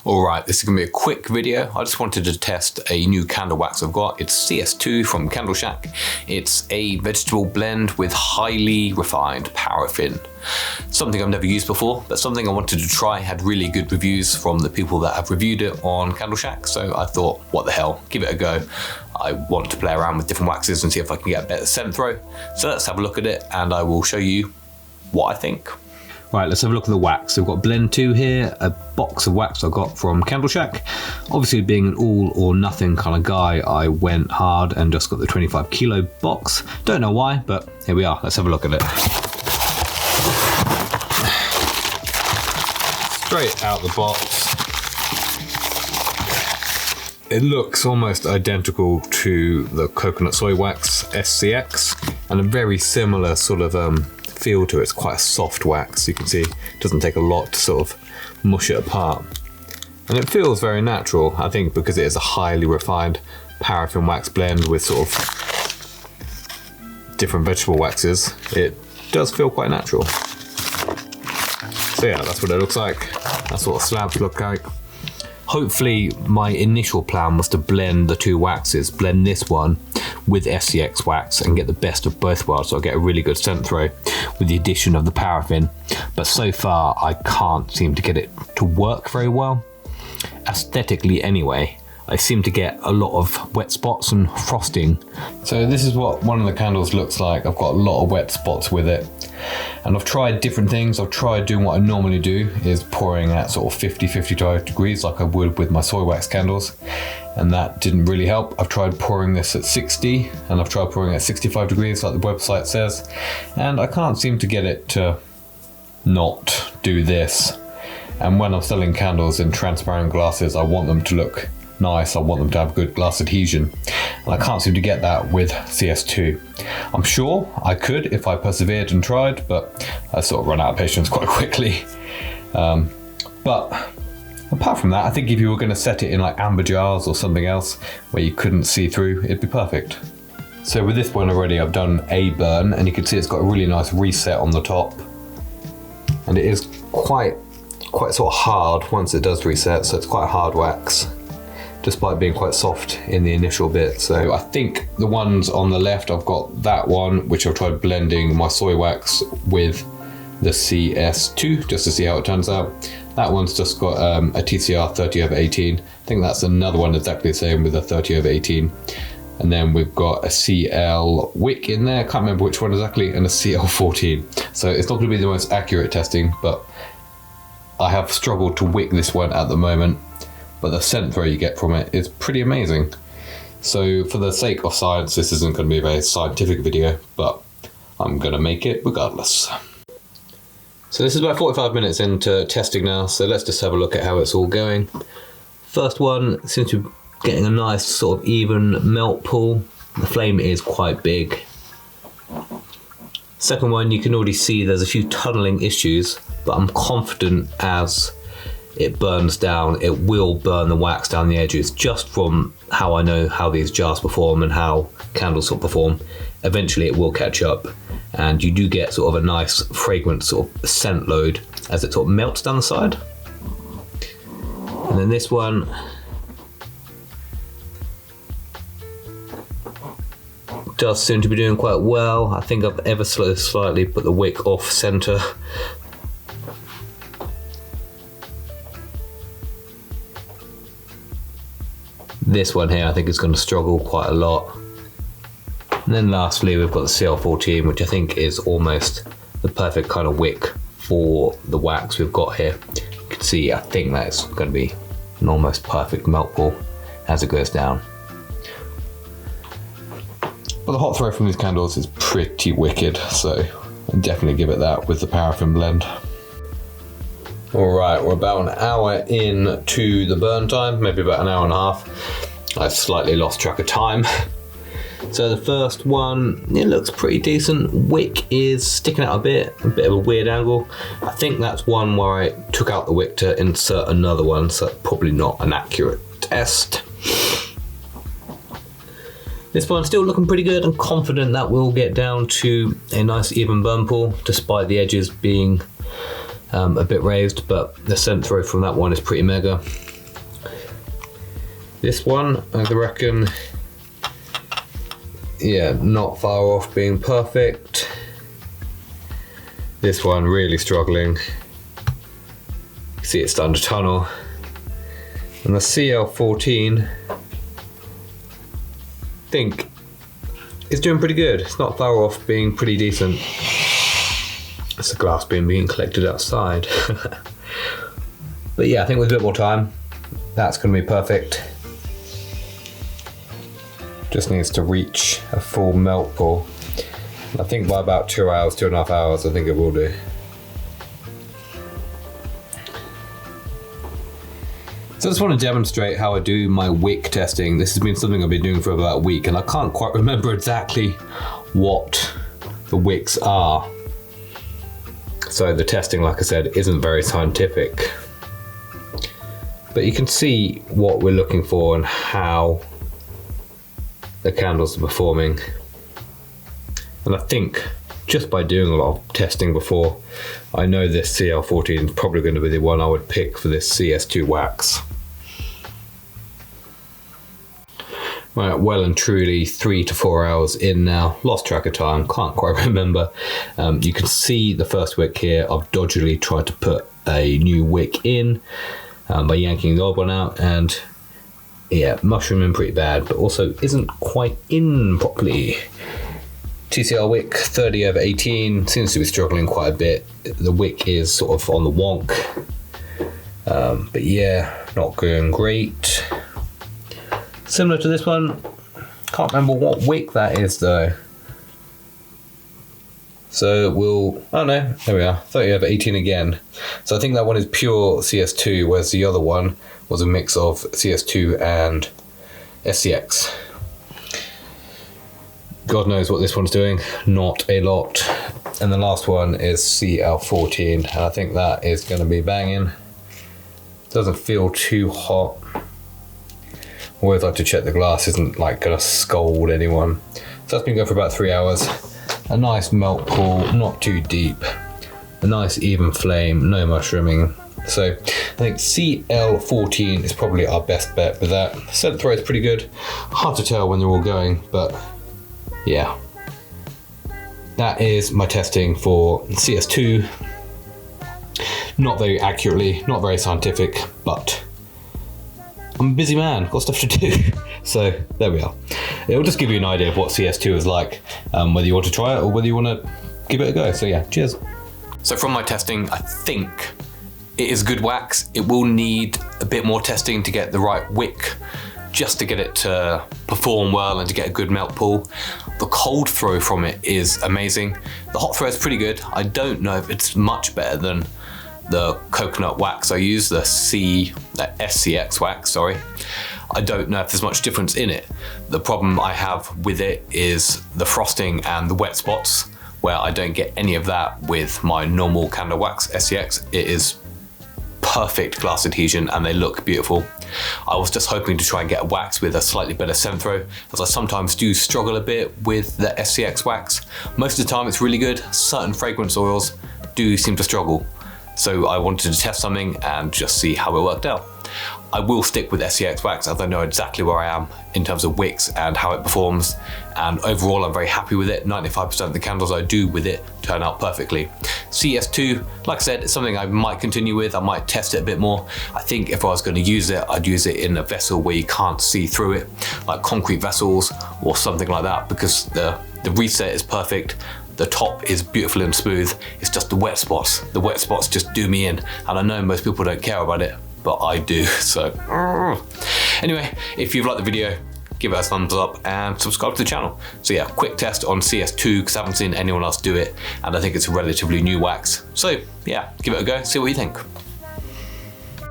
Alright, this is going to be a quick video. I just wanted to test a new candle wax I've got. It's CS2 from Candle Shack. It's a vegetable blend with highly refined paraffin. Something I've never used before, but something I wanted to try. Had really good reviews from the people that have reviewed it on Candle Shack, so I thought, what the hell, give it a go. I want to play around with different waxes and see if I can get a better scent throw. So let's have a look at it and I will show you what I think. Right, let's have a look at the wax. We've got Blend 2 here, a box of wax I got from Candle Shack. Obviously, being an all or nothing kind of guy, I went hard and just got the 25 kilo box. Don't know why, but here we are. Let's have a look at it. Straight out the box. It looks almost identical to the coconut soy wax SCX, and a very similar sort of feel to it. It's quite a soft wax. You can see it doesn't take a lot to sort of mush it apart, and it feels very natural. I think because it is a highly refined paraffin wax blend with sort of different vegetable waxes, it does feel quite natural. So yeah, that's what it looks like. That's what the slabs look like. Hopefully my initial plan was to blend the two waxes, blend this one with SCX wax and get the best of both worlds, so I get a really good scent throw with the addition of the paraffin. But so far I can't seem to get it to work very well. Aesthetically anyway, I seem to get a lot of wet spots and frosting. So this is what one of the candles looks like. I've got a lot of wet spots with it. And I've tried different things. I've tried doing what I normally do, is pouring at sort of 50-55 degrees like I would with my soy wax candles. And that didn't really help. I've tried pouring this at 60 and I've tried pouring at 65 degrees like the website says. And I can't seem to get it to not do this. And when I'm selling candles in transparent glasses, I want them to look nice. I want them to have good glass adhesion, and I can't seem to get that with CS2. I'm sure I could if I persevered and tried, but I sort of run out of patience quite quickly. But apart from that, I think if you were going to set it in like amber jars or something else where you couldn't see through, it'd be perfect. So with this one already, I've done a burn, and you can see it's got a really nice reset on the top, and it is quite sort of hard once it does reset, so it's quite a hard wax, despite being quite soft in the initial bit. So I think the ones on the left, I've got that one, which I've tried blending my soy wax with the CS2, just to see how it turns out. That one's just got a TCR 30/18. I think that's another one exactly the same with a 30/18. And then we've got a CL wick in there, can't remember which one exactly, and a CL 14. So it's not gonna be the most accurate testing, but I have struggled to wick this one at the moment. But the scent throw you get from it is pretty amazing. So for the sake of science, this isn't going to be a very scientific video, but I'm going to make it regardless. So this is about 45 minutes into testing now, so let's just have a look at how it's all going. First one seems to be getting a nice sort of even melt pool. The flame is quite big. Second one, you can already see there's a few tunneling issues, but I'm confident as it burns down, it will burn the wax down the edges, just from how I know how these jars perform and how candles sort of perform. Eventually it will catch up, and you do get sort of a nice fragrant sort of scent load as it sort of melts down the side. And then this one, does seem to be doing quite well. I think I've ever so slightly put the wick off center. This one here I think is going to struggle quite a lot. And then lastly we've got the CL14, which I think is almost the perfect kind of wick for the wax we've got here. You can see I think that's going to be an almost perfect melt pool as it goes down. But the hot throw from these candles is pretty wicked, so I'll definitely give it that with the paraffin blend. Alright, we're about an hour in to the burn time, maybe about an hour and a half. I've slightly lost track of time. So the first one, it looks pretty decent. Wick is sticking out a bit of a weird angle. I think that's one where I took out the wick to insert another one, so that's probably not an accurate test. This one's still looking pretty good. I'm confident that will get down to a nice even burn pool, despite the edges being a bit raised, but the scent throw from that one is pretty mega. This one, I reckon, yeah, not far off being perfect. This one really struggling. You see it's starting to tunnel. And the CL14, I think, is doing pretty good. It's not far off being pretty decent. It's the glass being collected outside. But yeah, I think with a bit more time, that's going to be perfect. Just needs to reach a full melt pool. I think by about 2 hours, 2.5 hours, I think it will do. So I just want to demonstrate how I do my wick testing. This has been something I've been doing for about a week, and I can't quite remember exactly what the wicks are. So the testing, like I said, isn't very scientific. But you can see what we're looking for and how the candles are performing. And I think just by doing a lot of testing before, I know this CL14 is probably going to be the one I would pick for this CS2 wax. Right, well and truly 3 to 4 hours in now. Lost track of time, can't quite remember. You can see the first wick here. I've dodgily tried to put a new wick in by yanking the old one out, and yeah, mushrooming pretty bad, but also isn't quite in properly. TCR wick 30/18 seems to be struggling quite a bit. The wick is sort of on the wonk, but yeah, not going great. Similar to this one, can't remember what wick that is though. So oh no, there we are, 30/18 again. So I think that one is pure CS2, whereas the other one was a mix of CS2 and SCX. God knows what this one's doing, not a lot. And the last one is CL14, and I think that is going to be banging. Doesn't feel too hot. Always like to check the glass isn't like going to scald anyone. So that's been going for about 3 hours. A nice melt pool, not too deep. A nice even flame, no mushrooming. So I think CL14 is probably our best bet with that. Scent throw is pretty good. Hard to tell when they're all going, but yeah. That is my testing for CS2. Not very accurately, not very scientific, but I'm a busy man, got stuff to do. So there we are. It'll just give you an idea of what CS2 is like, whether you want to try it or whether you want to give it a go. So yeah, cheers. So from my testing, I think it is good wax. It will need a bit more testing to get the right wick, just to get it to perform well and to get a good melt pool. The cold throw from it is amazing. The hot throw is pretty good. I don't know if it's much better than the coconut wax I use, the SCX wax, sorry. I don't know if there's much difference in it. The problem I have with it is the frosting and the wet spots, where I don't get any of that with my normal candle wax SCX. It is perfect glass adhesion and they look beautiful. I was just hoping to try and get a wax with a slightly better scent throw, as I sometimes do struggle a bit with the SCX wax. Most of the time it's really good. Certain fragrance oils do seem to struggle. So I wanted to test something and just see how it worked out. I will stick with SCX wax as I know exactly where I am in terms of wicks and how it performs, and overall I'm very happy with it. 95% of the candles I do with it turn out perfectly. CS2, like I said, it's something I might continue with. I might test it a bit more. I think if I was going to use it, I'd use it in a vessel where you can't see through it, like concrete vessels or something like that, because the reset is perfect. The top is beautiful and smooth. It's just the wet spots. The wet spots just do me in, and I know most people don't care about it, but I do. So anyway, if you've liked the video, give it a thumbs up and subscribe to the channel. So yeah, quick test on CS2 because I haven't seen anyone else do it, and I think it's a relatively new wax. So yeah, give it a go, see what you think.